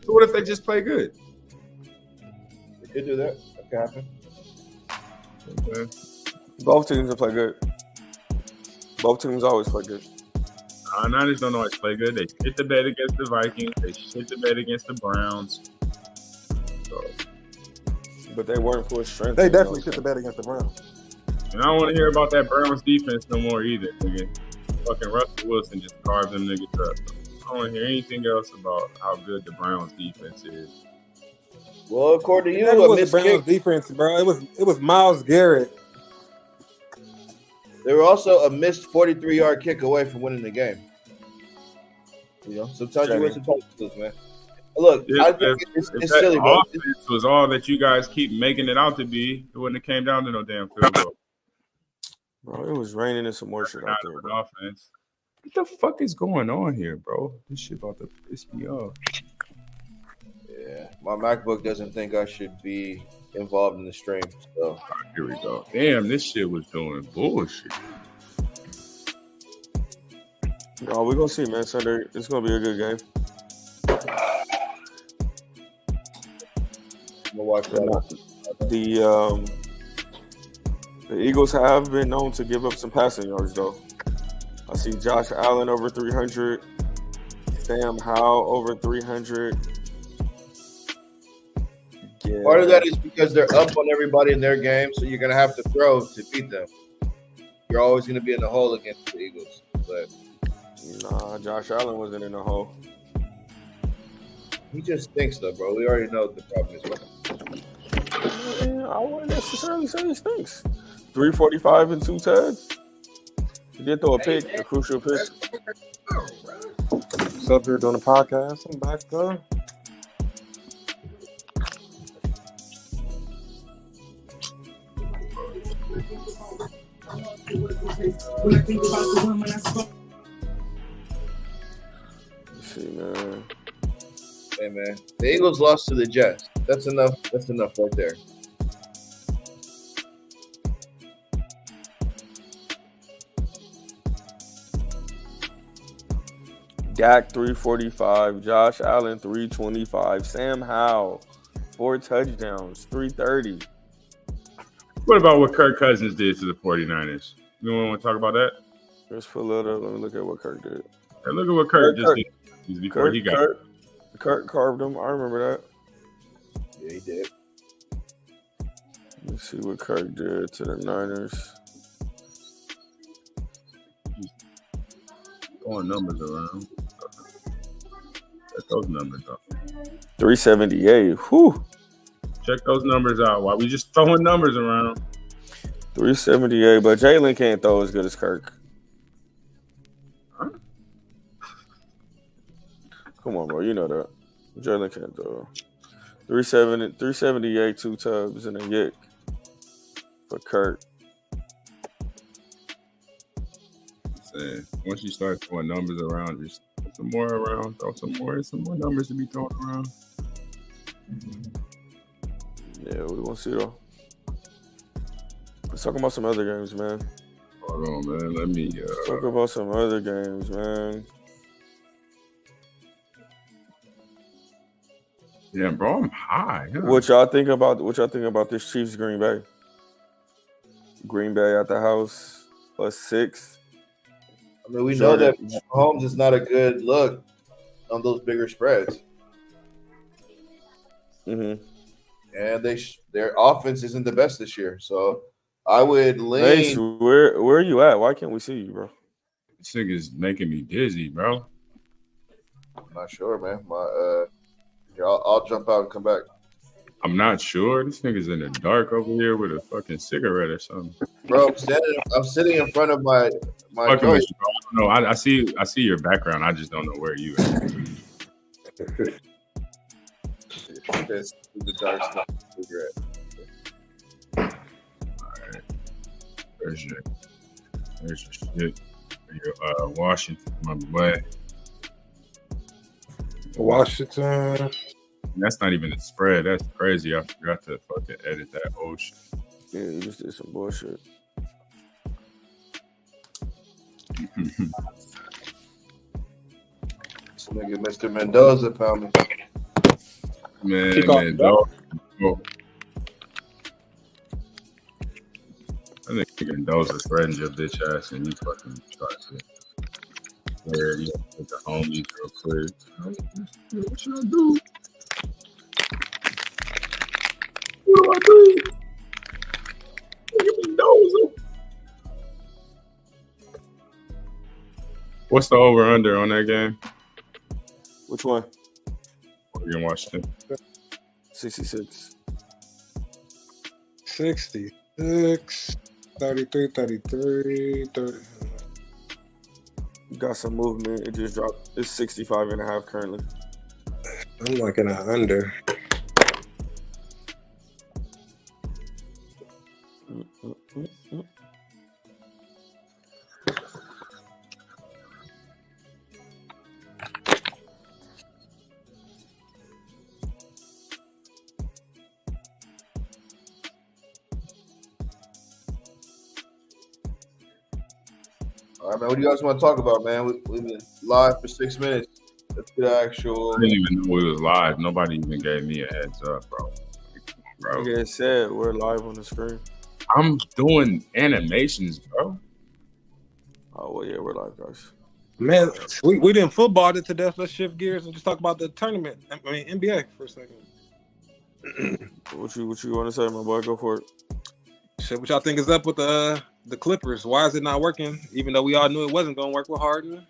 So what if they just play good? They could do that. That could happen. Okay. Both teams will play good. Both teams always play good. Niners don't always play good. They shit the bed against the Vikings. They shit the bed against the Browns. So, But they weren't full strength. They definitely shit the bed against the Browns. and I don't want to hear about that Browns defense no more either. Nigga. Fucking Russell Wilson just carved them niggas up. I don't want to hear anything else about how good the Browns defense is. Well, according to you, That a was the missed Browns kick. defense, bro. It was Myles Garrett. They were also a missed 43-yard kick away from winning the game. You know, sometimes you win, sometimes you lose, man. Look, I think it's silly, bro. Offense was all that you guys keep making it out to be. It wouldn't have came down to no damn field goal. Bro, it was raining and some more shit out there, bro. Offense. What the fuck is going on here, bro? This shit about to piss me off. Yeah, my MacBook doesn't think I should be involved in the stream. So here we go. Damn, this shit was doing bullshit. Oh, we're gonna see, man. Sunday, it's gonna be a good game. I'm gonna watch that. The Eagles have been known to give up some passing yards, though. I see Josh Allen over 300, Sam Howell over 300. Yeah. Part of that is because they're up on everybody in their game, so you're gonna have to throw to beat them. You're always gonna be in the hole against the Eagles, but nah, Josh Allen wasn't in the hole. he just stinks, though, bro. We already know what the problem is. Yeah, I wouldn't necessarily say he stinks. 345 and 2 tags. He did throw a pick, a crucial pick. What's up here doing a podcast? I'm back, though. Let's see, man. Hey, man, the Eagles lost to the Jets. That's enough. That's enough right there. Dak 345, Josh Allen 325, Sam Howell 4 touchdowns, 330. What about what Kirk Cousins did to the 49ers? You want to talk about that? Let's pull it up. Let me look at what Kirk did. Hey, look at what Kirk just did before he got it. Kirk carved him. I remember that. Yeah, he did. Let's see what Kirk did to the Niners. Throwing numbers around. Check those numbers up. 378. Whew. Check those numbers out. Why we just throwing numbers around? 378, but Jalen can't throw as good as Kirk. Huh? Come on, bro. You know that. Jalen can't throw. 378, 2 tubs, and a yick for Kirk. Once you start throwing numbers around, just put some more around, throw some more numbers to be thrown around. Yeah, we won't see though. Let's talk about some other games, man. Hold on, man. Let me Let's talk about some other games, man. Yeah, bro, I'm high. Huh? What y'all think about this Chiefs Green Bay? Green Bay at the house +6. I mean, we know that Mahomes is not a good look on those bigger spreads. Mm-hmm. And their offense isn't the best this year. So I would lean. Hey, so where are you at? Why can't we see you, bro? This nigga's making me dizzy, bro. I'm not sure, man. Here, I'll jump out and come back. I'm not sure. This nigga's in the dark over here with a fucking cigarette or something. Bro, I'm sitting in front of my choice. No, I see your background. I just don't know where you at. This is the dark stuff. Cigarette. All right. There's your shit. Your Washington, my boy. Washington. That's not even a spread. That's crazy. I forgot to fucking edit that old shit. Yeah, you just did some bullshit. This nigga Mr. Mendoza found me. Man, dog. I think those are friends your bitch ass and you fucking try to where you with the homies real quick. What should I do? What do I do? Look at me nose. What's the over under on that game? Which one? Oregon Washington. 66. 66, 33, 33, 30. Got some movement. It just dropped. It's 65.5 currently. I'm looking at under. All right, man. What do you guys want to talk about, man? We've been live for 6 minutes. Let's get actual. I didn't even know we was live. Nobody even gave me a heads up, bro. Like I said, we're live on the screen. I'm doing animations, bro. Oh, well, yeah, we're live, guys. Man, we didn't football it to death. Let's shift gears and just talk about the tournament. I mean, NBA for a second. What you want to say, my boy? Go for it. Shit, what y'all think is up with the Clippers? Why is it not working? Even though we all knew it wasn't going to work with Harden.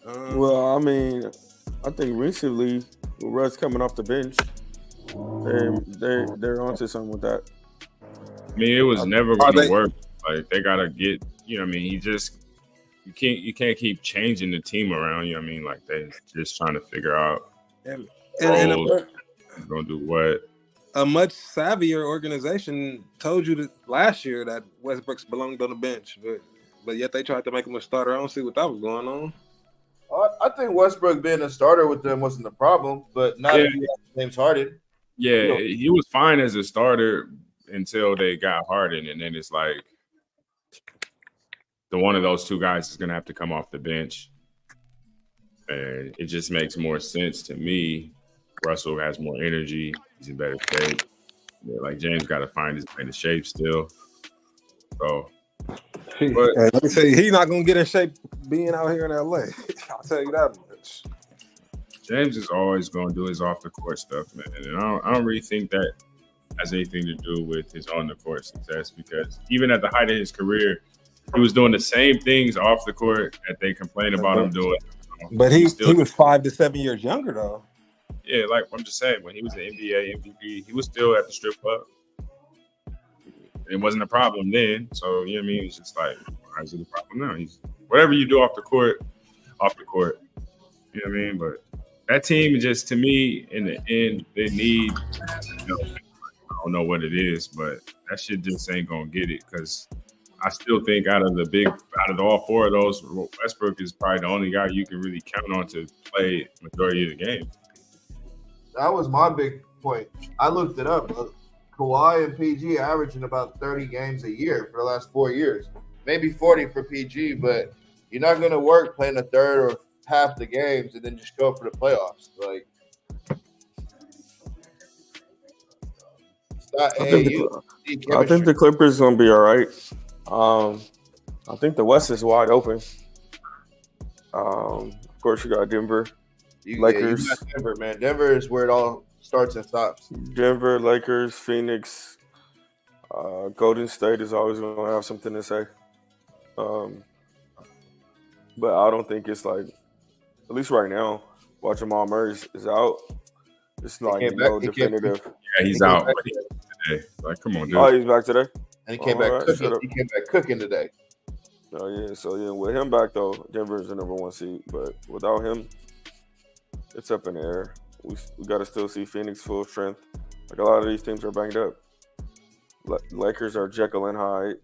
Well, I mean, I think recently, with Russ coming off the bench, they're onto something with that. I mean, it was never going to work. Like they gotta get, you know what I mean? You can't keep changing the team around, you know what I mean? Like they just trying to figure out and gonna do what. A much savvier organization told you that last year that Westbrook belonged on the bench, but yet they tried to make him a starter. I don't see what that was going on. I think Westbrook being a starter with them wasn't the problem, but not if you have James Harden. Yeah, he was fine as a starter until they got Harden, and then it's like the one of those two guys is gonna have to come off the bench. And it just makes more sense to me. Russell has more energy. He's in better shape. Yeah, like James got to find his way to shape still. So, let me tell you, he's not gonna get in shape being out here in LA. I'll tell you that much. James is always gonna do his off the court stuff, man. And I don't really think that has anything to do with his on the court success, because even at the height of his career, he was doing the same things off the court that they complain about him doing. But he was 5 to 7 years younger though. Yeah, like I'm just saying, when he was the NBA MVP, he was still at the strip club. It wasn't a problem then. So, you know what I mean? It's just like, why is it a problem now? Whatever you do off the court. You know what I mean? But that team just, to me, in the end, they need, I don't know what it is, but that shit just ain't going to get it, because I still think out of all four of those, Westbrook is probably the only guy you can really count on to play majority of the game. That was my big point. I looked it up. Kawhi and PG averaging about 30 games a year for the last 4 years. Maybe 40 for PG, but you're not going to work playing a third or half the games and then just go for the playoffs. Like, it's not I think the Clippers going to be all right. I think the West is wide open. Of course, you got Denver. Lakers. You got Denver, man. Denver is where it all starts and stops. Denver, Lakers, Phoenix, Golden State is always going to have something to say. But I don't think it's like, at least right now, while Jamal Murray is out, it's not no definitive. Yeah, he's out today. Like, come on, dude. Oh, he's back today? And he came back cooking. He came back cooking today. Oh, yeah. So, yeah, with him back, though, Denver is the number one seed. But without him, it's up in the air. We got to still see Phoenix full strength. Like, a lot of these teams are banged up. Lakers are Jekyll and Hyde.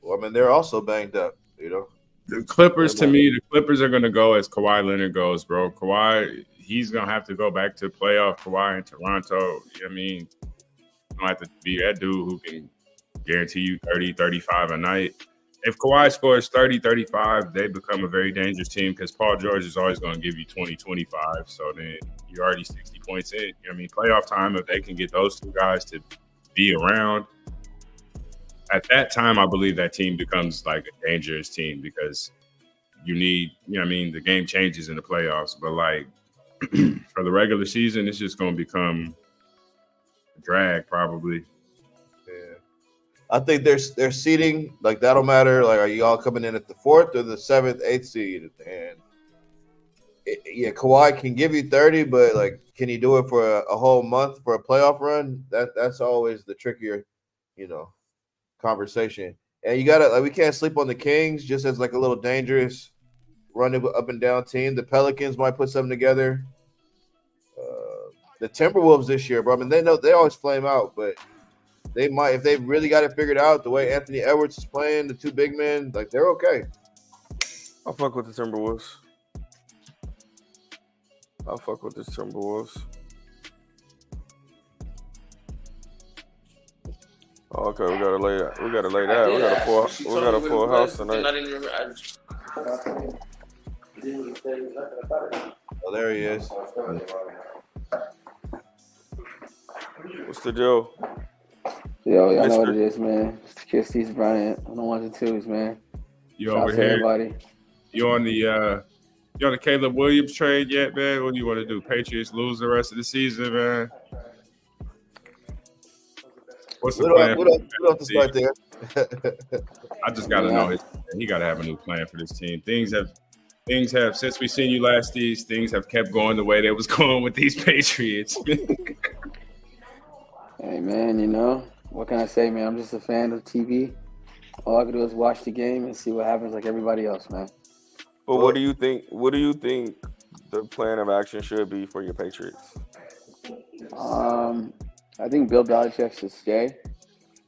Well, I mean, they're also banged up, The Clippers, to me, the Clippers are going to go as Kawhi Leonard goes, bro. Kawhi, he's going to have to go back to playoff Kawhi in Toronto. You know what I mean? You don't have to be that dude who can guarantee you 30, 35 a night. if Kawhi scores 30, 35, they become a very dangerous team because Paul George is always going to give you 20, 25. So then you're already 60 points in. You know what I mean, playoff time, if they can get those two guys to be around, at that time, I believe that team becomes like a dangerous team because you need, you know what I mean, the game changes in the playoffs. But like for the regular season, it's just going to become a drag probably. Yeah. I think their seeding, like that'll matter. Like, are you all coming in at the 4th or the 7th, 8th seed? And yeah, Kawhi can give you 30, but like, can he do it for a whole month for a playoff run? That's always the trickier, conversation. And you gotta we can't sleep on the Kings just as like a little dangerous running up and down team. The Pelicans might put something together. The Timberwolves this year, bro. I mean, they always flame out, but they might, if they really got it figured out, the way Anthony Edwards is playing, the two big men, like they're okay. I'll fuck with the Timberwolves. Oh, okay, we gotta lay that. We got a full house tonight. Oh, there he is. What's the deal? Yo, y'all know what it is, man. It's Kid Steve Bryant on the 1s and 2s, man. You Shout over out to here? everybody. You on the Caleb Williams trade yet, man? What do you want to do? Patriots lose the rest of the season, man? What's the plan? We don't have to start there. I just got to know he got to have a new plan for this team. Things have since we seen you last. Things have kept going the way they was going with these Patriots. Hey, man, what can I say, man? I'm just a fan of TV. All I can do is watch the game and see what happens like everybody else, man. But what do you think? What do you think the plan of action should be for your Patriots? I think Bill Belichick should stay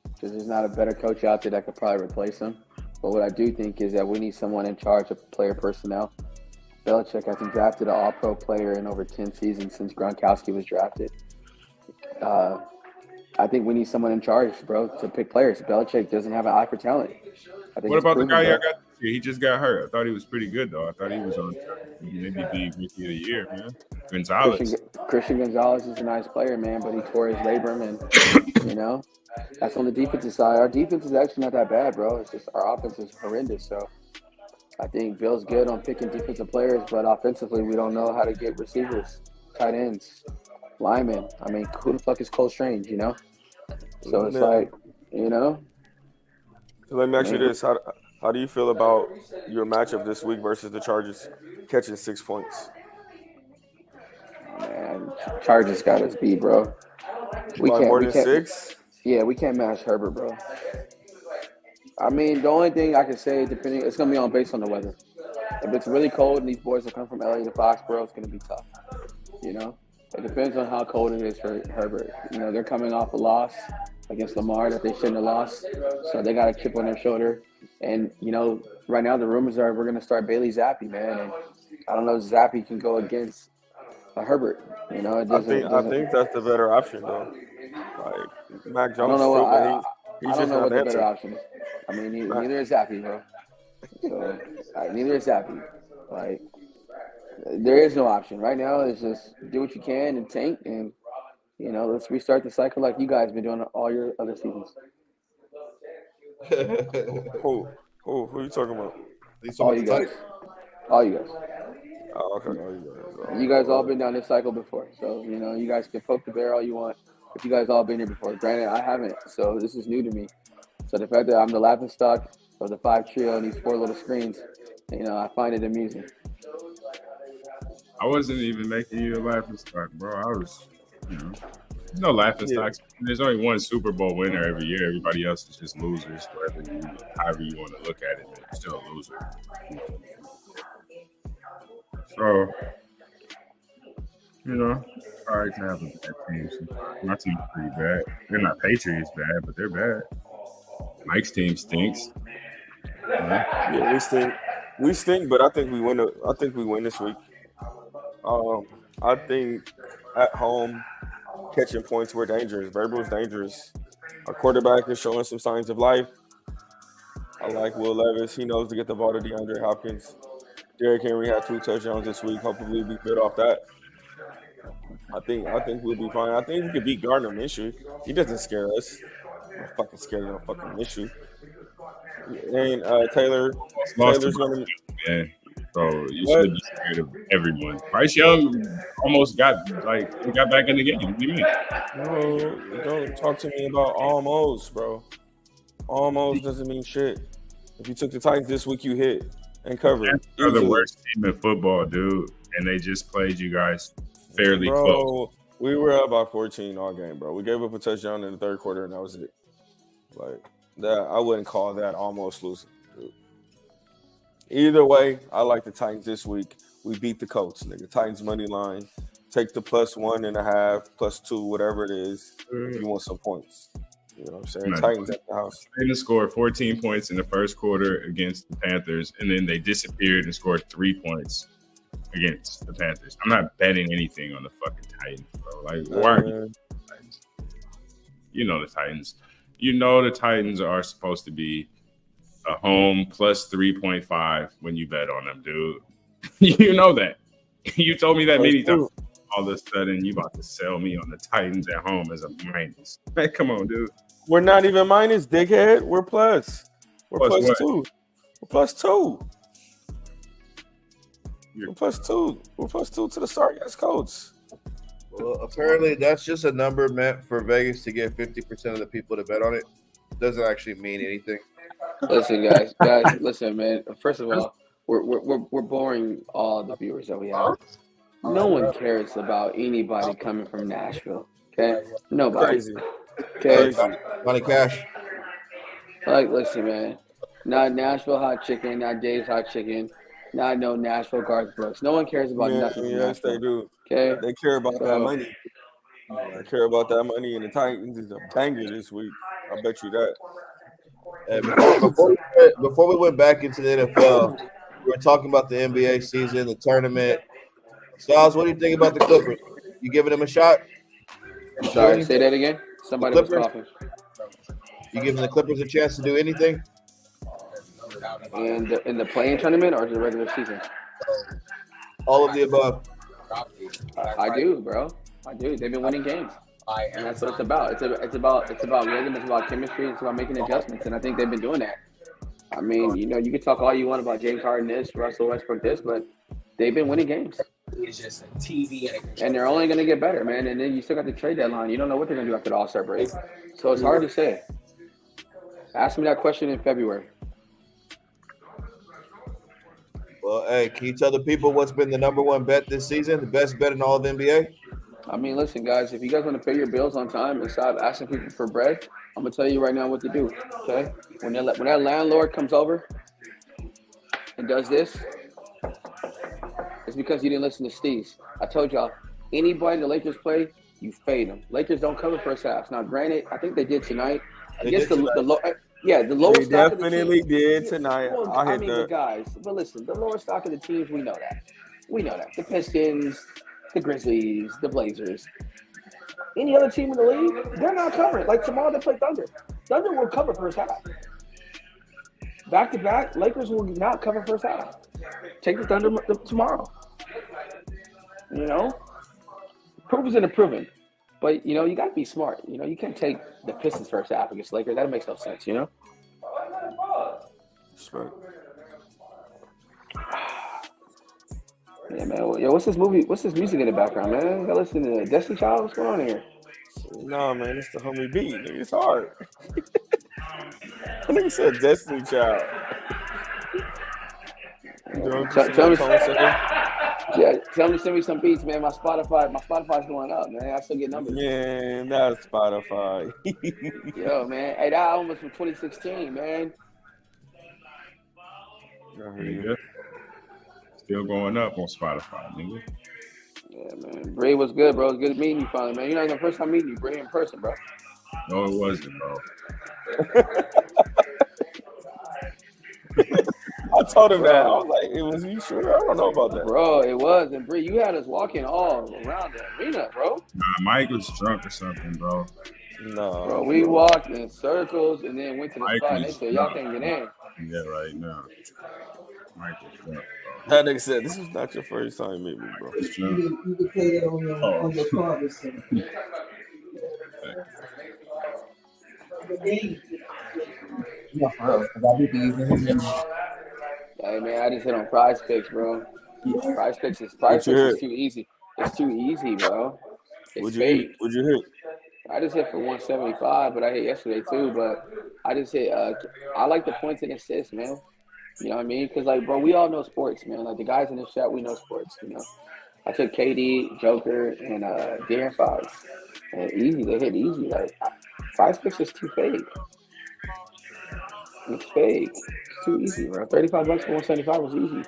because there's not a better coach out there that could probably replace him. But what I do think is that we need someone in charge of player personnel. Belichick hasn't drafted an all-pro player in over 10 seasons since Gronkowski was drafted. I think we need someone in charge, bro, to pick players. Belichick doesn't have an eye for talent. What about the guy y'all got this year? He just got hurt. I thought he was pretty good, though. I thought he was on maybe be Rookie of the Year, man. Gonzalez. Christian Gonzalez is a nice player, man, but he tore his labrum, and, that's on the defensive side. Our defense is actually not that bad, bro. It's just our offense is horrendous. So I think Bill's good on picking defensive players, but offensively, we don't know how to get receivers, tight ends, linemen. I mean, who the fuck is Cole Strange, So it's like, So let me ask you this. How do you feel about your matchup this week versus the Chargers catching 6 points? Man, Chargers got us beat, bro. We can't more than 6? Yeah, we can't match Herbert, bro. I mean, the only thing I can say, it's going to be based on the weather. If it's really cold and these boys will come from LA to Foxborough, it's going to be tough, It depends on how cold it is for Herbert. They're coming off a loss against Lamar that they shouldn't have lost. So they got a chip on their shoulder. And, right now the rumors are we're going to start Bailey Zappi, man. And I don't know if Zappi can go against Herbert. It doesn't, I think that's the better option, though. Like, Mac Jones, I don't know what the answer. better option is. I mean, neither is Zappi, bro. So, neither is Zappi. Like, there is no option. Right now, it's just do what you can and tank and, let's restart the cycle like you guys have been doing all your other seasons. Who are you talking about? All you guys. All you guys. Oh, okay. You guys all been down this cycle before. So, you guys can poke the bear all you want. But you guys all been here before. Granted, I haven't. So this is new to me. So the fact that I'm the laughingstock of the 5 trio and these 4 little screens, I find it amusing. I wasn't even making you a laughingstock, bro. I was, no laughingstocks. Yeah. There's only one Super Bowl winner every year. Everybody else is just losers. However you want to look at it, they're still a loser. So, all right to have a bad team. My team's pretty bad. They're not Patriots bad, but they're bad. Mike's team stinks. Yeah, we stink, but I think we win. I think we win this week. I think at home catching points we're dangerous. Vrabel's dangerous. Our quarterback is showing some signs of life. I like Will Levis. He knows to get the ball to DeAndre Hopkins. Derrick Henry had 2 touchdowns this week. Hopefully we build off that. I think we'll be fine. I think we could beat Gardner Minshew. He doesn't scare us. I'm fucking scared of fucking Minshew. And Taylor's gonna. Yeah. So you should be scared of everyone. Bryce Young almost got back in the game. What do you mean? No, don't talk to me about almost, bro. Almost doesn't mean shit. If you took the Titans this week, you hit and covered. They're the worst team in football, dude, and they just played you guys fairly close. We were up by 14 all game, bro. We gave up a touchdown in the third quarter, and that was it. Like that, I wouldn't call that almost losing. Dude. Either way, I like the Titans this week. We beat the Colts, nigga. Titans money line. Take the +1.5, +2, whatever it is, if you want some points. You know what I'm saying? Nice. Titans at the house. They scored 14 points in the first quarter against the Panthers, and then they disappeared and scored 3 points against the Panthers. I'm not betting anything on the fucking Titans, bro. Like, why are you Titans? You know the Titans. You know the Titans are supposed to be a home +3.5 when you bet on them, dude. You know that. You told me that many times. All of a sudden, you about to sell me on the Titans at home as a minus. Hey, come on, dude. We're not even minus, dickhead. We're plus. We're +2. We're +2. We're +2. We're +2 to the sorry ass Colts. Well, apparently that's just a number meant for Vegas to get 50% of the people to bet on it. Doesn't actually mean anything. Listen, guys, listen, man. First of all, we're boring all the viewers that we have. No one cares about anybody coming from Nashville. Okay, nobody. Crazy. Okay, Money cash. like listen, man. Not Nashville hot chicken, not Dave's hot chicken, not no Nashville Garth Brooks. No one cares about nothing. Yes, they do. Okay, They care about that money. They care about that money, and the Titans is a banger this week. I bet you that. Before we went back into the NFL, we were talking about the NBA season, the tournament. Styles, what do you think about the Clippers? You giving them a shot? sorry, say that again. Somebody was coughing. You giving the Clippers a chance to do anything? In the playing tournament or the regular season? All of the above. I do, bro. I do. They've been winning games, and that's what it's about. It's about rhythm. It's about chemistry. It's about making adjustments, and I think they've been doing that. I mean, you know, you can talk all you want about James Harden this, Russell Westbrook this, but they've been winning games. It's just TV and they're only going to get better, man. And then you still got the trade deadline. You don't know what they're going to do after the All-Star break, so it's hard to say. Ask me that question in February. Well, hey, can you tell the people what's been the number one bet this season, the best bet in all of NBA? I mean, listen, guys, if you guys want to pay your bills on time and stop asking people for bread, I'm going to tell you right now what to do, okay? When that landlord comes over and does this, it's because you didn't listen to Steve's. I told y'all, anybody the Lakers play, you fade them. Lakers don't cover first half. Now, granted, I think they did tonight. Against the lower They stock of the definitely team. did tonight. Well, I mean, the guys, but listen, the lower stock of the teams, we know that. We know that. The Pistons, the Grizzlies, the Blazers. Any other team in the league, they're not covering. Like tomorrow, they play Thunder. Thunder will cover first half. Back to back, Lakers will not cover first half. Take the Thunder tomorrow. You know, proof is in the proving. But you know, you got to be smart. You know, you can't take the Pistons first half against Lakers. That makes no sense. You know. Respect. Yeah, man. Yo, what's this movie? What's this music in the background, man? You gotta listen to Destiny Child. What's going on here? Nah, man, it's the homie beat. Nigga, it's hard. That nigga said Destiny Child. Tell me to send me some beats, man. My Spotify's going up, man. I still get numbers. Yeah, that's Spotify. Yo, man. Hey, that album was from 2016, man. Yeah. Still going up on Spotify, nigga. Yeah, man. Bray was good, bro. It was good meeting you finally, man. You're not the first time meeting you, Bray, in person, bro. No, it wasn't, bro. I told him that. I was like, "It was you sure? I don't know about that." Bro, it was. And Bree, you had us walking all around the arena, bro. Nah, Mike was drunk or something, bro. No, Bro, we walked in circles and then went to the Mike spot and they was said, y'all drunk. can't get in. Yeah, right now. Mike was drunk, that nigga said, "This is not your first time meeting me, bro." bro. He's drunk. You can play that on your card or something. Yeah, for real. 'Cause I be using his name. Hey, man, I just hit on Prize Picks, bro. Prize Picks is too easy. It's too easy, bro. It's fake. Would you hit? I just hit for 175, but I hit yesterday too. But I just hit. I like the points and assists, man. You know what I mean? Because like, bro, we all know sports, man. Like the guys in the chat, we know sports. You know, I took KD, Joker, and De'Aaron Fox. And easy, they hit easy. Like Prize Picks is too fake. It's fake. It's too easy, bro. $35 for 175 was easy.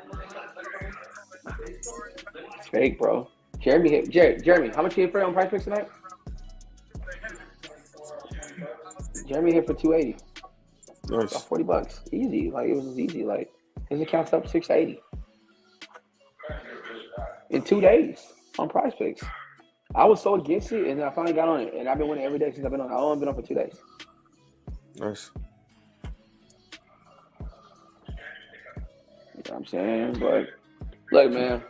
It's fake, bro. Jeremy, how much you hit for on Prize Picks tonight? Jeremy hit for 280. Nice. About $40. Easy. Like it was just easy. Like his account's up 680 in 2 days on Prize Picks. I was so against it, and then I finally got on it, and I've been winning every day since I've been on. I've only been on for 2 days. Nice. You know what I'm saying? But look, man,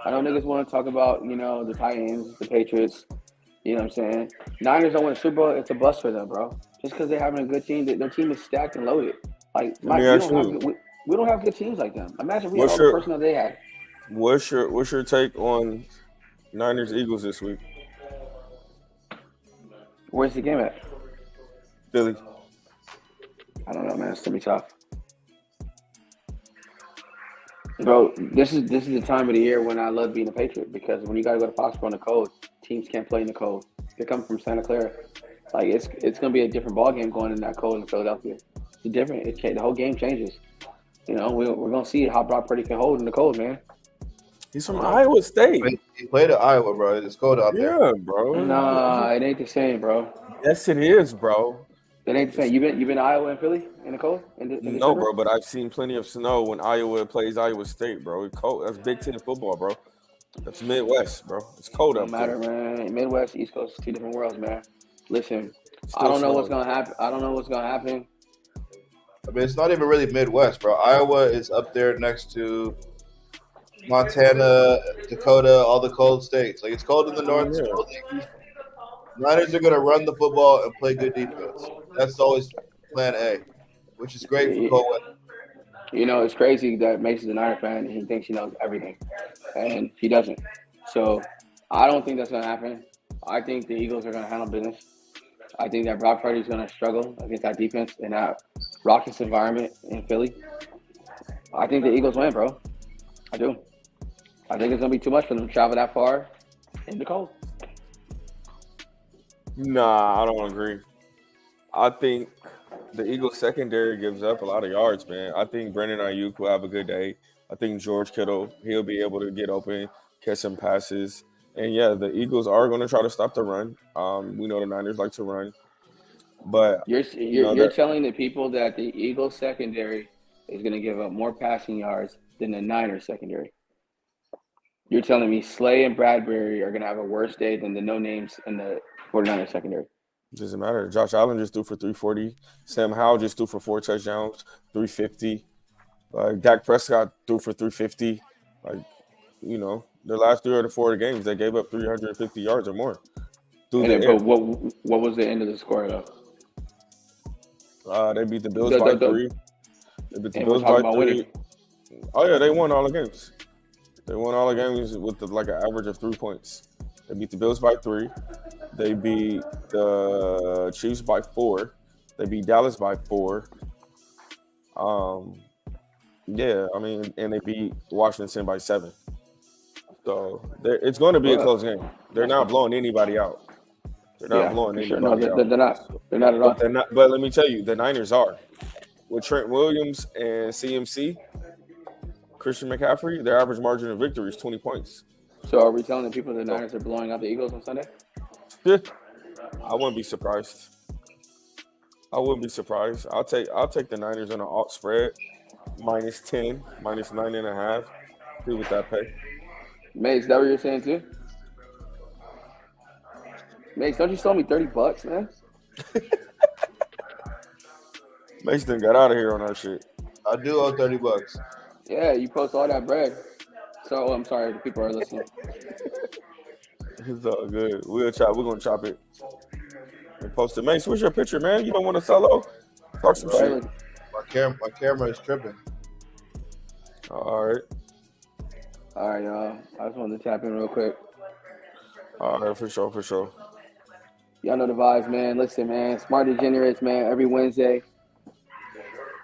I know niggas want to talk about, you know, the Titans, the Patriots. You know what I'm saying? Niners don't win a Super Bowl. It's a bust for them, bro. Just because they're having a good team, their team is stacked and loaded. Like, Mike, we don't have good teams like them. Imagine we had all the personnel they had. What's your take on Niners Eagles this week? Where's the game at? Philly. I don't know, man. It's gonna be tough. Bro, this is the time of the year when I love being a Patriot because when you gotta go to Foxborough in the cold, teams can't play in the cold. They come from Santa Clara. Like it's gonna be a different ball game going in that cold in Philadelphia. It's different. The whole game changes. You know, we're gonna see how Brock Purdy can hold in the cold, man. He's from Iowa State. He played at Iowa, bro. It's cold out there. Yeah, bro. Nah, it ain't the same, bro. Yes, it is, bro. It ain't the same. You been to Iowa and Philly in the cold? No, bro, but I've seen plenty of snow when Iowa plays Iowa State, bro. It's cold. That's Big Ten football, bro. That's Midwest, bro. It's cold up there. Don't matter, man. Midwest, East Coast, two different worlds, man. Listen, I don't know what's gonna happen. I mean, it's not even really Midwest, bro. Iowa is up there next to Montana, Dakota, all the cold states. Like, it's cold in the north. It's cold in the east. Niners are going to run the football and play good defense. That's always plan A, which is great for cold weather. You know, it's crazy that Mason's a Niner fan and he thinks he knows everything, and he doesn't. So I don't think that's going to happen. I think the Eagles are going to handle business. I think that Brock Purdy is going to struggle against that defense in that raucous environment in Philly. I think the Eagles win, bro. I do. I think it's going to be too much for them to travel that far in the cold. Nah, I don't agree. I think the Eagles secondary gives up a lot of yards, man. I think Brandon Ayuk will have a good day. I think George Kittle, he'll be able to get open, catch some passes. And, yeah, the Eagles are going to try to stop the run. We know the Niners like to run. But you're telling the people that the Eagles secondary is going to give up more passing yards than the Niners secondary. You're telling me Slay and Bradbury are going to have a worse day than the no-names in the 49ers secondary. Doesn't matter. Josh Allen just threw for 340. Sam Howell just threw for 4 touchdowns, 350. Like, Dak Prescott threw for 350. Like, you know, the last 3 or the 4 games, they gave up 350 yards or more. But what was the end of the score, though? They beat the Bills by 3. They beat the Bills by 3. Oh, yeah, they won all the games. They won all the games with like an average of 3 points. They beat the Bills by 3. They beat the Chiefs by 4. They beat Dallas by 4. Yeah, I mean, and they beat Washington by 7. So it's going to be a close game. They're not blowing anybody out. They're not blowing anybody out. They're not at all. But let me tell you, the Niners are. With Trent Williams and CMC, Christian McCaffrey, their average margin of victory is 20 points. So are we telling the people the Niners are blowing out the Eagles on Sunday? Yeah. I wouldn't be surprised. I'll take the Niners on an alt spread. -10, -9.5. See what that pay. Mace, is that what you're saying too? Mace, don't you sell me $30, man? Mason got out of here on that shit. I do owe $30. Yeah, you post all that bread. So I'm sorry, the people are listening. It's all good. We're gonna chop it and post it. Mace, what's your picture, man? You don't want to solo? Talk some shit. My camera is tripping. All right. All right, y'all. I just wanted to tap in real quick. All right, for sure. Y'all know the vibes, man. Listen, man. Smart Degenerates, man. Every Wednesday.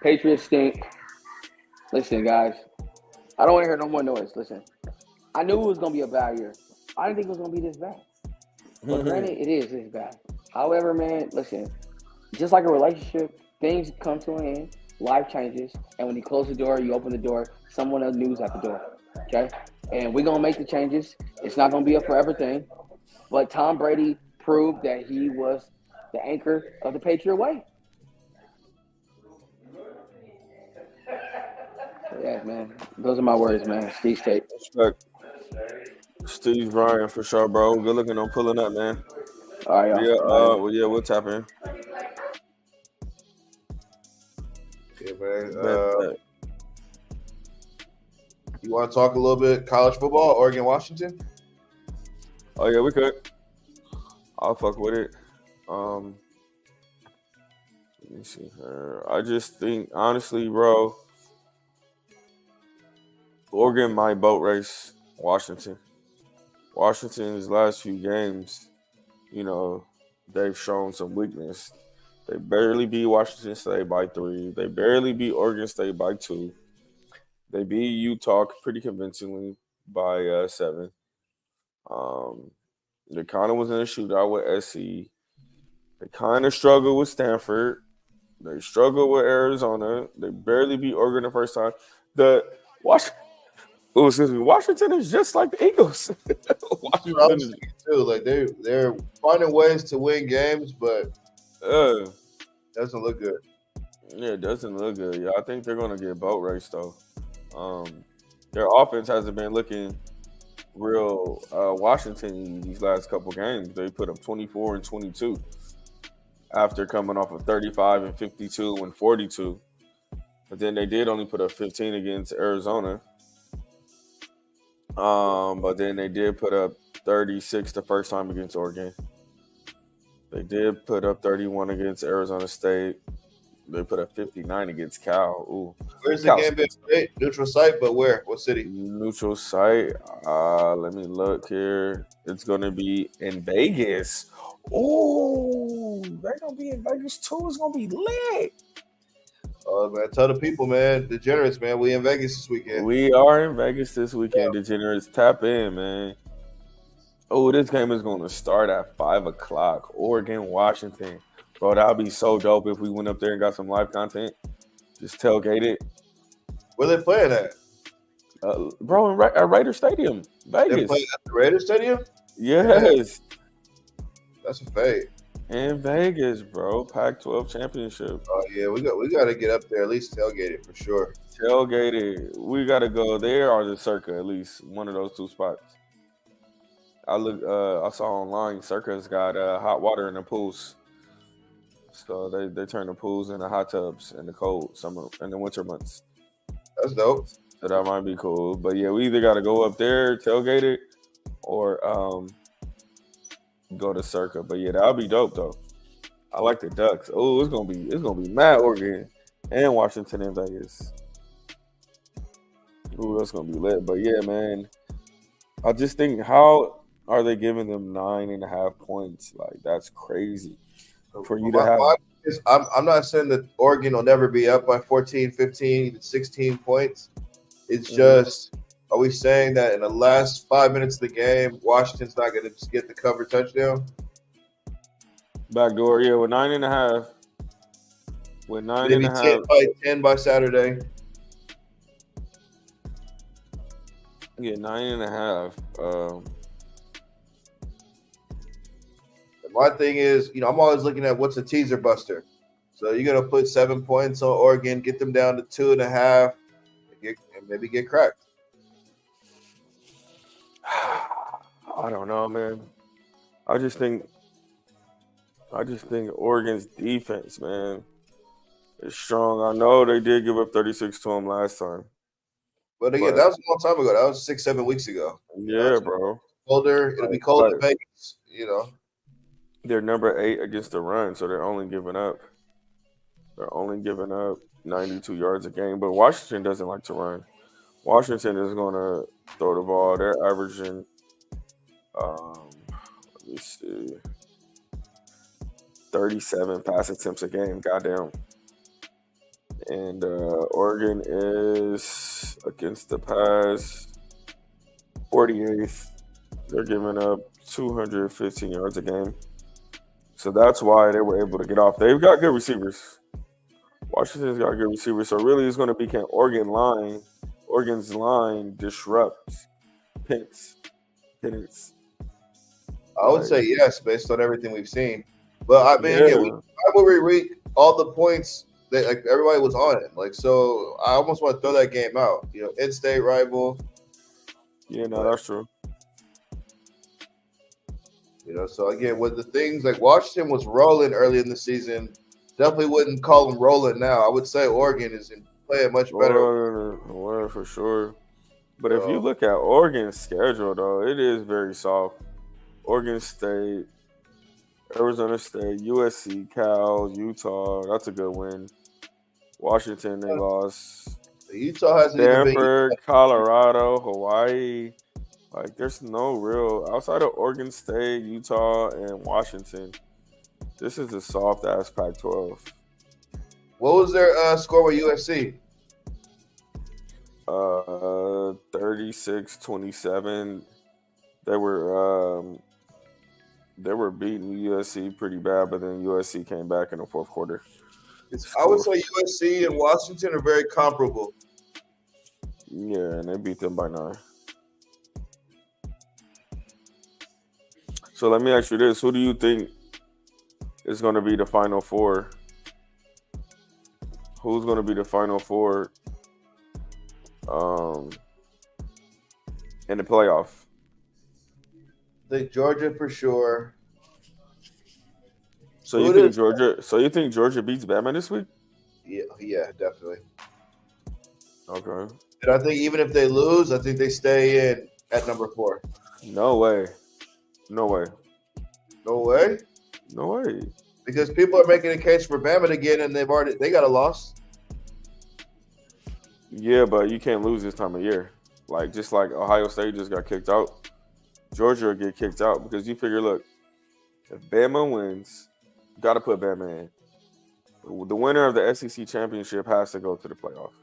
Patriots stink. Listen, guys. I don't want to hear no more noise. Listen. I knew it was going to be a bad year. I didn't think it was going to be this bad. But granted, it is this bad. However, man, listen. Just like a relationship, things come to an end. Life changes. And when you close the door, you open the door, someone else new's at the door. Okay? And we're going to make the changes. It's not going to be a forever thing. But Tom Brady proved that he was the anchor of the Patriot way. So yeah, man. Those are my words, man. Steve Tate. Respect. Steve Bryan, for sure, bro. Good looking on pulling up, man. All right, y'all. We'll tap in. Yeah, man. You want to talk a little bit college football, Oregon, Washington? Oh yeah, we could. I'll fuck with it. Let me see here. I just think, honestly, bro, Oregon might boat race Washington. Washington's last few games, you know, they've shown some weakness. They barely beat Washington State by 3. They barely beat Oregon State by 2. They beat Utah pretty convincingly by 7. They kind of was in a shootout with SC. They kind of struggled with Stanford. They struggled with Arizona. They barely beat Oregon the first time. Washington is just like the Eagles. Washington is too. Like they're finding ways to win games, but doesn't look good. Yeah, it doesn't look good. Yeah, I think they're gonna get boat raced though. Their offense hasn't been looking real Washington these last couple games. They put up 24 and 22 after coming off of 35 and 52 and 42. But then they did only put up 15 against Arizona. But then they did put up 36 the first time against Oregon. They did put up 31 against Arizona State. They put up 59 against Cal. Ooh. Where's the game being played? Neutral site, but where? What city? Neutral site. Let me look here. It's going to be in Vegas. Ooh, they're going to be in Vegas too. It's going to be lit. Oh, man. Tell the people, man. Degenerates, man. We in Vegas this weekend. We are in Vegas this weekend. Yeah. Degenerates, tap in, man. Oh, this game is going to start at 5 o'clock. Oregon, Washington. Bro, that would be so dope if we went up there and got some live content. Just tailgate it. Where they playing at? Bro, at Raider Stadium, Vegas. They're playing at the Raider Stadium? Yes. That's a fade. In Vegas, bro. Pac-12 championship. Oh, yeah. We got to get up there, at least tailgate it for sure. Tailgate it. We got to go there or the Circa, at least one of those two spots. I saw online, Circa's got hot water in the pools. So they turn the pools into hot tubs in the cold summer and the winter months. That's dope. So that might be cool. But yeah, we either got to go up there, tailgate it, or go to Circa. But yeah, that'll be dope though. I like the Ducks. Oh, it's gonna be mad Oregon and Washington in Vegas. Ooh, that's gonna be lit. But yeah, man, I just think, how are they giving them 9.5 points? Like, that's crazy. For you to have, I'm not saying that Oregon will never be up by 14, 15, 16 points. It's just, are we saying that in the last 5 minutes of the game, Washington's not going to just get the cover touchdown? Backdoor, yeah, with 9.5. With 9.5. 10 by Saturday. Yeah, 9.5. My thing is, I'm always looking at what's a teaser buster. So you're gonna put 7 points on Oregon, get them down to 2.5, and maybe get cracked. I don't know, man. I just think Oregon's defense, man, is strong. I know they did give up 36 to them last time. But again, that was a long time ago. That was 6-7 weeks ago. Yeah, bro. Colder. It'll be cold in Vegas. They're number 8 against the run, so they're only giving up 92 yards a game. But Washington doesn't like to run. Washington is going to throw the ball. They're averaging, let me see, 37 pass attempts a game. Goddamn. And Oregon is against the pass 48th. They're giving up 215 yards a game. So that's why they were able to get off. They've got good receivers. Washington's got good receivers. So really it's going to be can Oregon's line disrupts Penix. I would say yes, based on everything we've seen. But I mean, again, rivalry week, all the points that everybody was on it. So I almost want to throw that game out. In-state rival. Yeah, no, that's true. So again, with the things like Washington was rolling early in the season, definitely wouldn't call them rolling now. I would say Oregon is playing much better. For sure. But if you look at Oregon's schedule, though, it is very soft. Oregon State, Arizona State, USC, Cal, Utah. That's a good win. Washington, they lost. Utah hasn't even been. Stanford, Colorado, Hawaii. There's no real outside of Oregon State, Utah, and Washington. This is a soft ass Pac-12. What was their score with USC? 36-27. They were beating USC pretty bad, but then USC came back in the fourth quarter. I would say USC and Washington are very comparable. Yeah, and they beat them by 9. So let me ask you this. Who do you think is going to be the Final Four? Who's going to be the Final Four in the playoff? I think Georgia for sure. So you think Georgia beats Bama this week? Yeah, definitely. Okay. And I think even if they lose, I think they stay in at number 4. No way. No way? No way. Because people are making a case for Bama again, and they got a loss. Yeah, but you can't lose this time of year. Just like Ohio State just got kicked out, Georgia will get kicked out because you figure, look, if Bama wins, you got to put Bama in. The winner of the SEC championship has to go to the playoff.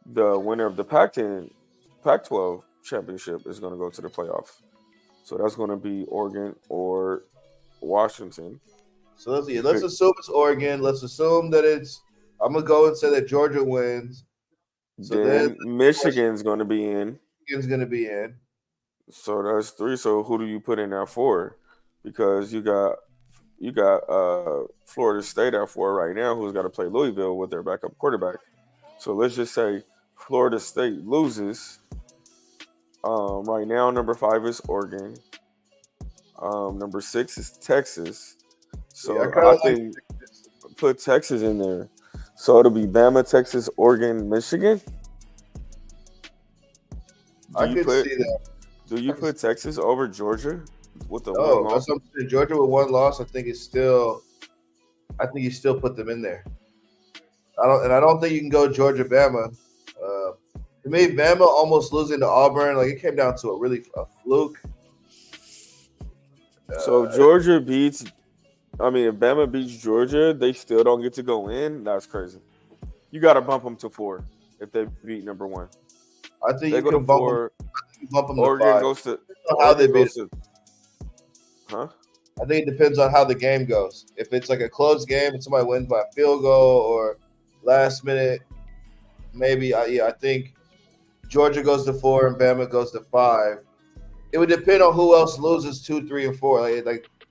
The winner of the Pac-12 championship is going to go to the playoff. So that's going to be Oregon or Washington. So let's assume it's Oregon. Let's assume that I'm going to go and say that Georgia wins. So then Michigan's going to be in. Michigan's going to be in. So that's 3. So who do you put in at 4? Because you got Florida State at 4 right now, who's got to play Louisville with their backup quarterback. So let's just say Florida State loses. Right now, number 5 is Oregon. Number 6 is Texas. So I think put Texas in there. So it'll be Bama, Texas, Oregon, Michigan. I could see that. Do you put Texas over Georgia with the one loss? That's what I'm saying. Georgia with 1 loss, I think you still put them in there. I don't think you can go Georgia, Bama. To me, Bama almost losing to Auburn, it came down to a fluke. So if Bama beats Georgia, they still don't get to go in. That's crazy. You got to bump them to 4 if they beat number 1. I think they you go can to bump 4. Them to Oregon 5. goes to how they beat it. Huh? I think it depends on how the game goes. If it's a close game and somebody wins by a field goal or last minute, maybe I think Georgia goes to 4 and Bama goes to 5. It would depend on who else loses 2, 3, and 4.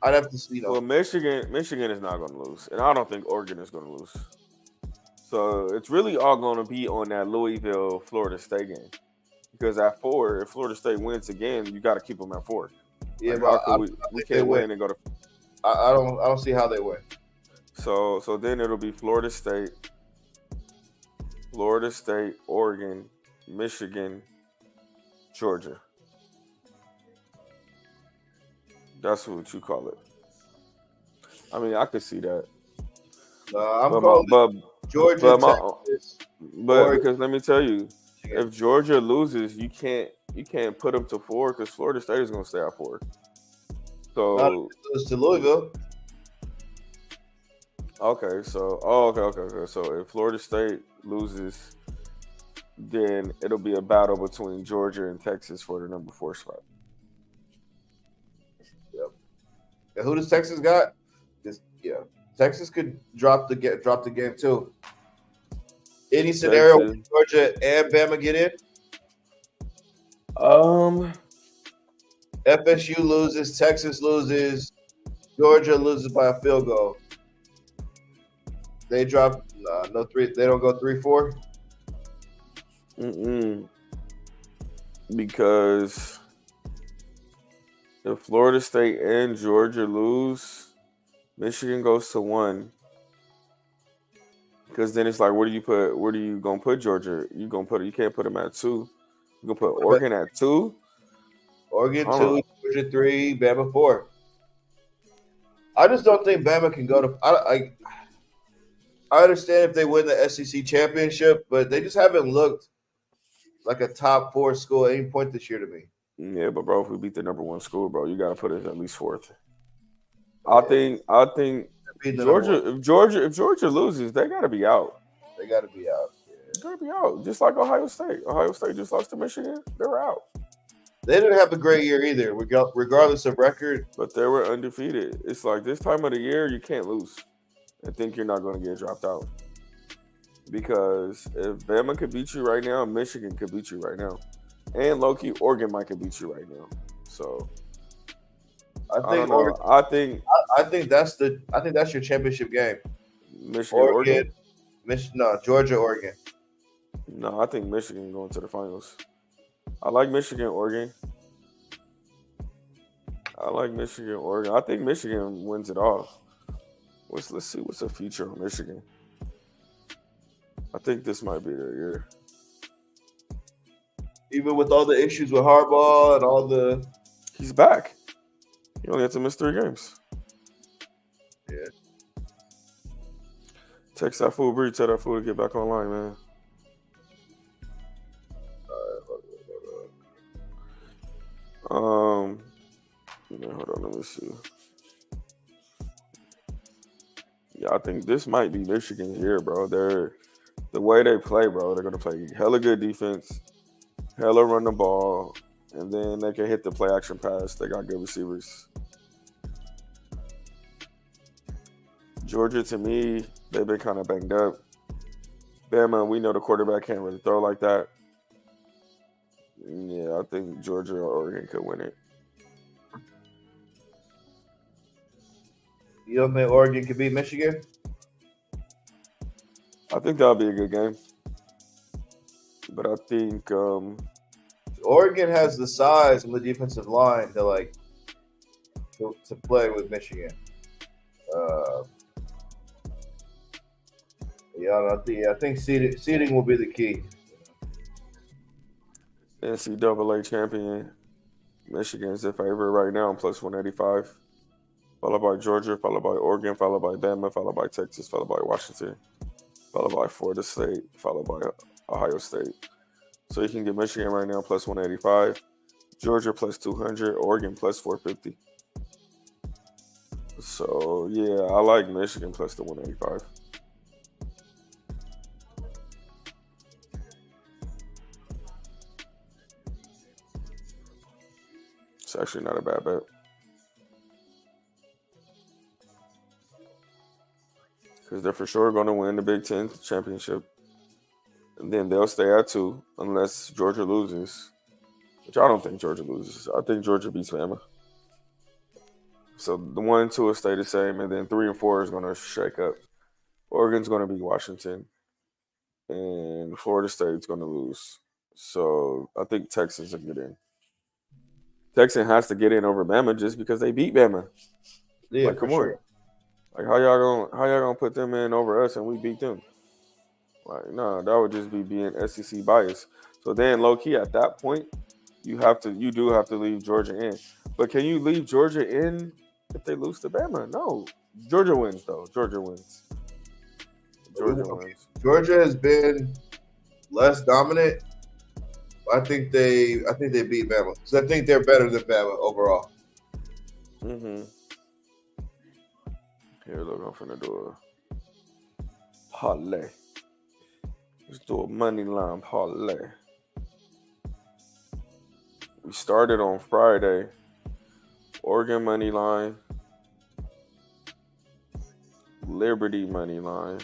I'd have to see. Well, Michigan is not going to lose, and I don't think Oregon is going to lose. So it's really all going to be on that Louisville Florida State game, because at 4, if Florida State wins again, you got to keep them at 4. Yeah, like, but how could we can't win and go to. I don't see how they win. So then it'll be Florida State, Oregon, Michigan, Georgia. That's what you call it. I mean, I could see that. I'm calling Georgia, Texas, but because let me tell you, if Georgia loses, you can't put them to 4 because Florida State is going to stay at 4. So lose to Louisville. Okay. So if Florida State loses, then it'll be a battle between Georgia and Texas for the number 4 spot. Yep. And who does Texas got? Texas could drop the game too. Any scenario where Georgia and Bama get in? FSU loses, Texas loses, Georgia loses by a field goal. They drop no 3. They don't go 3-4. Because if Florida State and Georgia lose, Michigan goes to 1. Because then it's like, where do you gonna put Georgia? You can't put them at 2. You gonna put Oregon at 2? Oregon 2, Georgia 3, Bama 4. I just don't think Bama can go to. I understand if they win the SEC championship, but they just haven't looked like a top 4 school at any point this year to me. Yeah, but bro, if we beat the number 1 school, bro, you gotta put it at least 4th. I think Georgia. If Georgia loses, they gotta be out. They gotta be out. Yeah. They gotta be out. Just like Ohio State. Ohio State just lost to Michigan. They were out. They didn't have a great year either, regardless of record. But they were undefeated. It's like this time of the year, you can't lose and think you're not going to get dropped out. Because if Bama could beat you right now, Michigan could beat you right now. And low-key, Oregon might could beat you right now. So I think that's your championship game. Michigan, Oregon? Georgia, Oregon. No, I think Michigan going to the finals. I like Michigan, Oregon. I think Michigan wins it all. Let's see what's the future of Michigan. I think this might be their year. Even with all the issues with Harbaugh and all the... He's back. He only had to miss 3 games. Yeah. Text that fool, Bree. Tell that fool to get back online, man. Hold on, let me see. Yeah, I think this might be Michigan's year, bro. The way they play, bro, they're gonna play hella good defense, hella run the ball, and then they can hit the play action pass. They got good receivers. Georgia, to me, they've been kind of banged up. Bama, we know the quarterback can't really throw like that. Yeah, I think Georgia or Oregon could win it. You don't think Oregon could beat Michigan? I think that'll be a good game. But I think Oregon has the size and the defensive line to play with Michigan. I think seeding will be the key. NCAA champion. Michigan is the favorite right now, plus 185. Followed by Georgia, followed by Oregon, followed by Bama, followed by Texas, followed by Washington, followed by Florida State, followed by Ohio State. So you can get Michigan right now plus 185, Georgia plus 200, Oregon plus 450. So, yeah, I like Michigan plus the 185. It's actually not a bad bet. Because they're for sure going to win the Big Ten championship. And then they'll stay at 2 unless Georgia loses. Which I don't think Georgia loses. I think Georgia beats Bama. So the 1 and 2 will stay the same, and then 3 and 4 is going to shake up. Oregon's going to beat Washington, and Florida State's going to lose. So I think Texas will get in. Texas has to get in over Bama just because they beat Bama. Yeah, Like, for come on. sure. Like, how y'all gonna put them in over us and we beat them? Like, no, that would just be being SEC bias. So then, low key, at that point, you do have to leave Georgia in. But can you leave Georgia in if they lose to Bama? No. Georgia wins, though. Georgia wins. Georgia has been less dominant. I think they beat Bama. So I think they're better than Bama overall. Mm-hmm. Here, look, I'm finna do a parlay. Let's do a money line parlay. We started on Friday. Oregon money line. Liberty money line.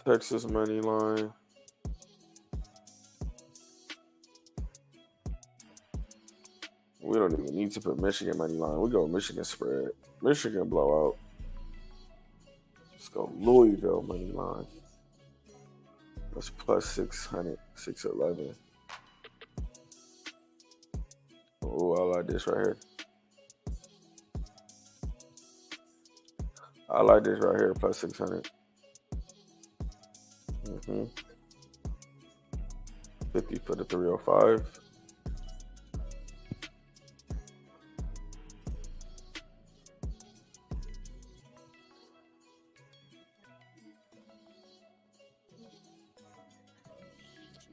Texas money line. We don't even need to put Michigan money line. We go Michigan spread. Michigan blowout. Let's go Louisville money line. That's plus 600, 611. Oh, I like this right here. I like this right here, plus 600. 50 for the 305.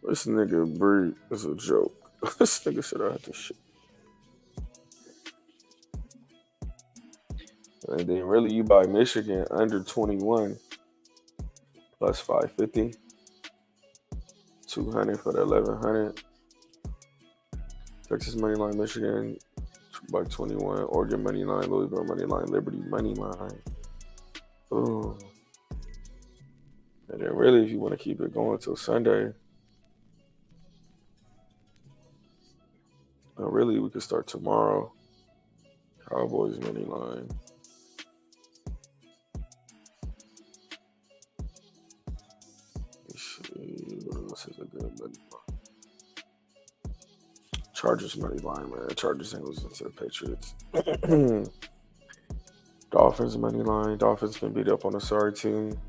This nigga breed is a joke. This nigga said I had this shit. And then really you buy Michigan under 21 plus 550. 200 for the 1100. Texas money line, Michigan by 21. Oregon money line, Louisville money line, Liberty money line. Ooh. And then really, if you want to keep it going till Sunday, really we could start tomorrow. Cowboys money line. This is a good money line. Chargers money line, man. Chargers ain't losing to the Patriots. Dolphins money line. Dolphins can beat up on a sorry team.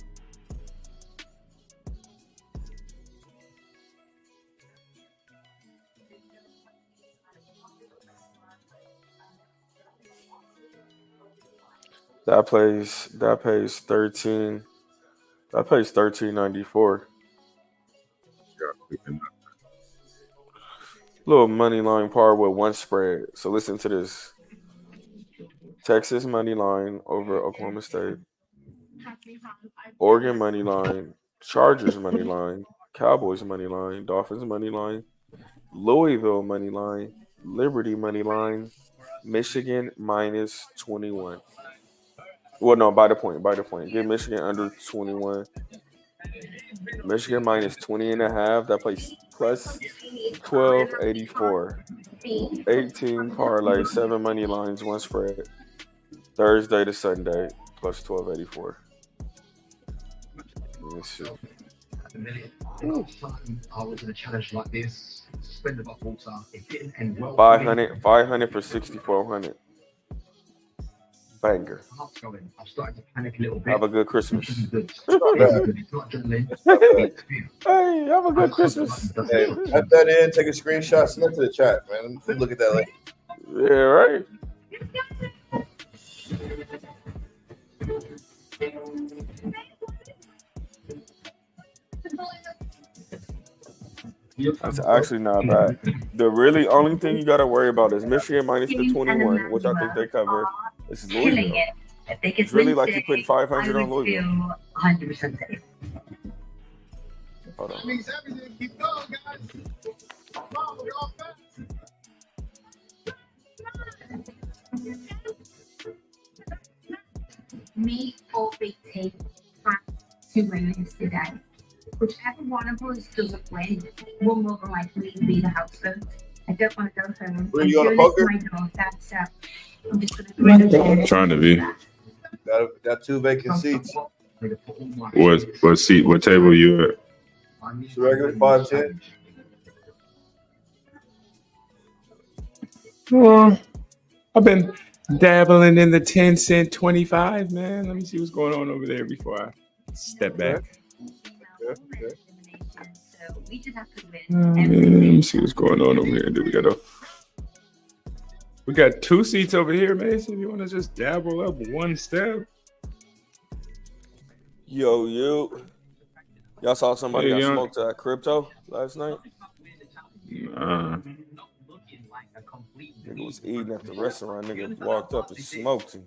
That pays 13. That pays $13.94. Little money line par with one spread. So listen to this. Texas money line over Oklahoma State. Oregon money line. Chargers money line. Cowboys money line. Dolphins money line. Louisville money line. Liberty money line. Michigan minus 21. Well, no, by the point. Get Michigan under 21. Michigan minus 20.5. That plays plus 1284. 18 parlay, 7 money lines, 1 spread. Thursday to Sunday, plus 1284. Let's see. I was in a challenge like this. Spend about water. It didn't end well. 500 for 6,400. Banger. I'm starting to panic a little bit. Have a good Christmas. Hey, have a good Christmas. Hey, type that in, take a screenshot, send it to the chat, man. Look at that later. Yeah, right. That's actually not bad. The really only thing you got to worry about is Michigan minus the 21, which I think they cover. It's Louisville. It's really like you put 500 on Louisville. 100% safe. Hold on. That means everything. Keep going, guys. Me or Big T have 2 winners today. Whichever one of us doesn't win will more likely be the house vote. I don't want to go home. Were you on a poker? I'm just gonna Trying to be. Got 2 vacant seats. What seat? What table you at? It's regular 510. Well, I've been dabbling in the 10-cent 25, man. Let me see what's going on over there before I step back. Okay. Let me see what's going on over here. We got 2 seats over here, Mason. You want to just dabble up one step? Yo, y'all saw somebody Hey, got young. smoked at crypto last night? Nah. Nigga was eating at the restaurant. Nigga walked up and smoked him.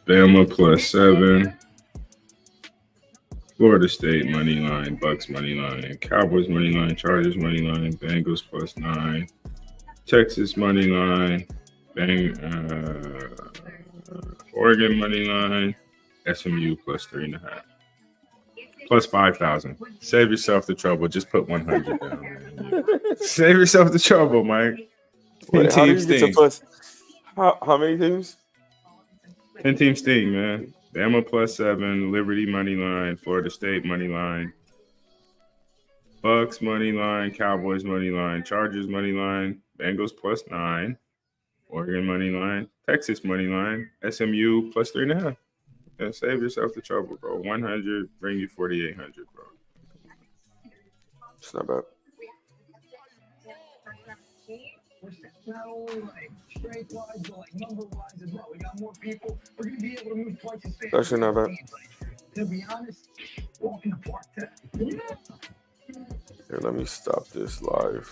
Bama +7. Florida State money line, Bucks money line, Cowboys money line, Chargers money line, Bengals +9, Texas money line, Oregon money line, SMU +3.5, +5,000. Save yourself the trouble. Just put 100 down. Man. Save yourself the trouble, Mike. 10 Wait, how do team you get to sting. plus? How many teams? 10 team sting, man. Bama +7, Liberty money line, Florida State money line, Bucks money line, Cowboys money line, Chargers money line, Bengals +9, Oregon money line, Texas money line, SMU +3.5. Yeah, save yourself the trouble, bro. 100 bring you 4,800, bro. It's not bad. Not only like straight wise, but like number wise as well. We got more people. We're gonna be able to move twice as fast. Actually, not bad. To be honest, walk in the park today. Here, let me stop this live.